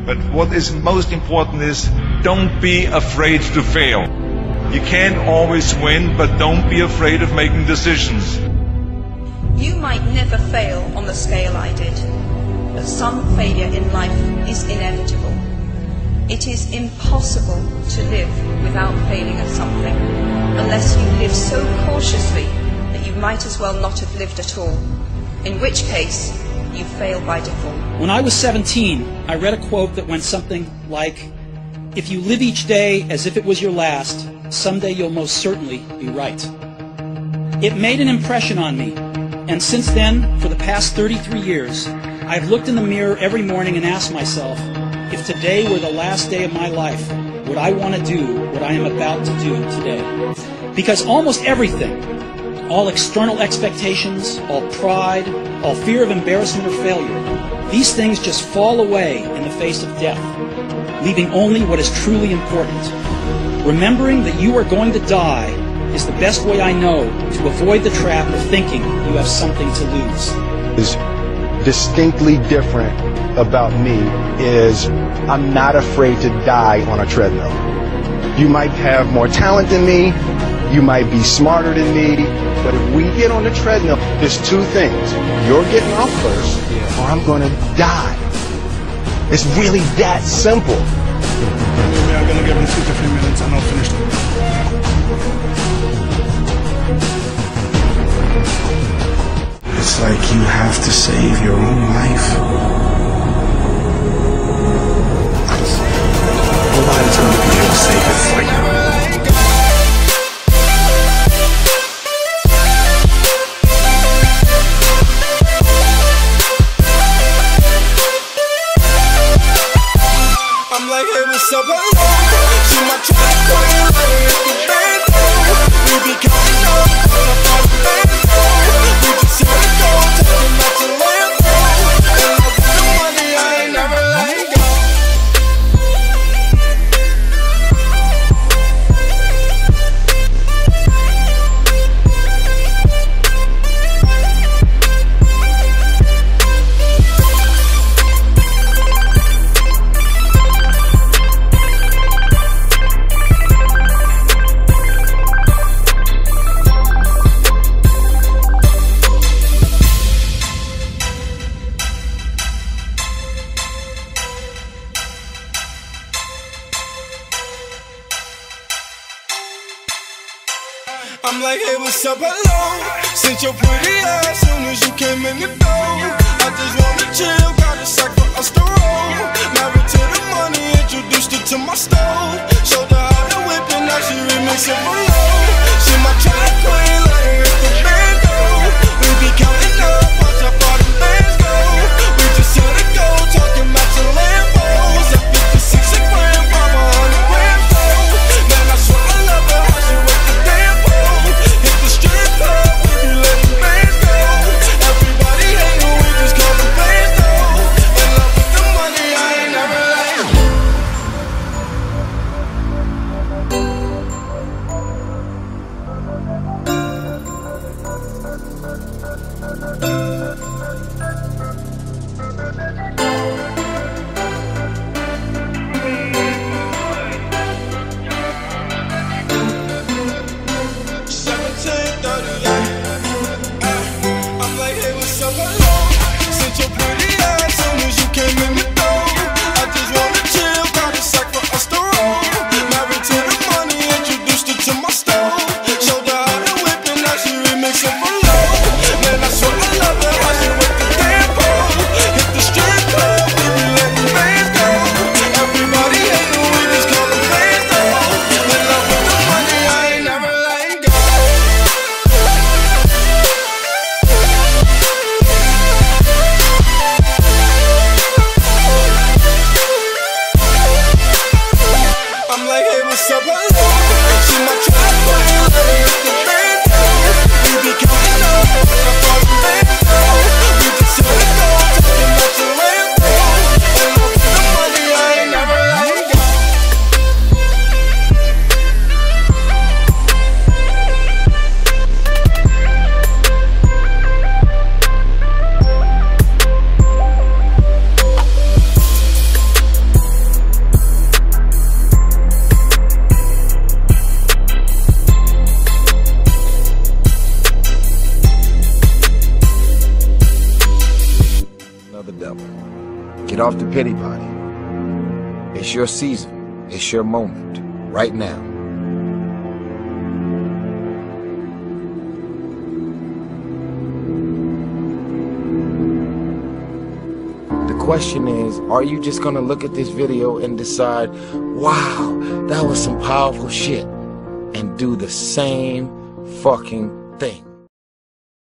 But what is most important is don't be afraid to fail. You can't always win, but don't be afraid of making decisions. You might never fail on the scale I did, but some failure in life is inevitable. It is impossible to live without failing at something, unless you live so cautiously that you might as well not have lived at all, in which case you fail by default. When I was 17, I read a quote that went something like, "If you live each day as if it was your last, someday you'll most certainly be right." It made an impression on me, and since then, for the past 33 years, I've looked in the mirror every morning and asked myself, if today were the last day of my life, would I want to do what I am about to do today? Because almost everything, all external expectations, all pride, all fear of embarrassment or failure, these things just fall away in the face of death, leaving only what is truly important. Remembering that you are going to die is the best way I know to avoid the trap of thinking you have something to lose. Is distinctly different about me is I'm not afraid to die on a treadmill. You might have more talent than me, you might be smarter than me, but if we get on the treadmill, there's two things. You're getting off first, or I'm going to die. It's really that simple. We are going to give him 2 to 3 minutes and I'll finish it. It's like you have to save your own life. Nobody's going to be able to save it for you. I'm like, hey, what's up, hello? See my track, going like it's the band, we be counting up, we just had to go, talking about the land, and I got the money, I ain't never let go. I'm like, hey, what's up, hello? Since your pretty ass soon as you came in the door. I just wanna chill, got a sack for us to roll. Married to the money, introduced her to my stove. Showed her how to whip and now she remixing for low. She my track queen, like it's the bando. We be counting up, watch how far them bands go. We just had to go, talking about your Lambos. At 56 a gram, 500 grams though. Man, I swear I love her, how she work the damn pole. Hit the strip club, we be letting bands go. Everybody hate her, we just call them bands though. In love with the money, I ain't never let go. Get off the pity party. It's your season. It's your moment. Right now. The question is, are you just gonna look at this video and decide, wow, that was some powerful shit, and do the same fucking thing?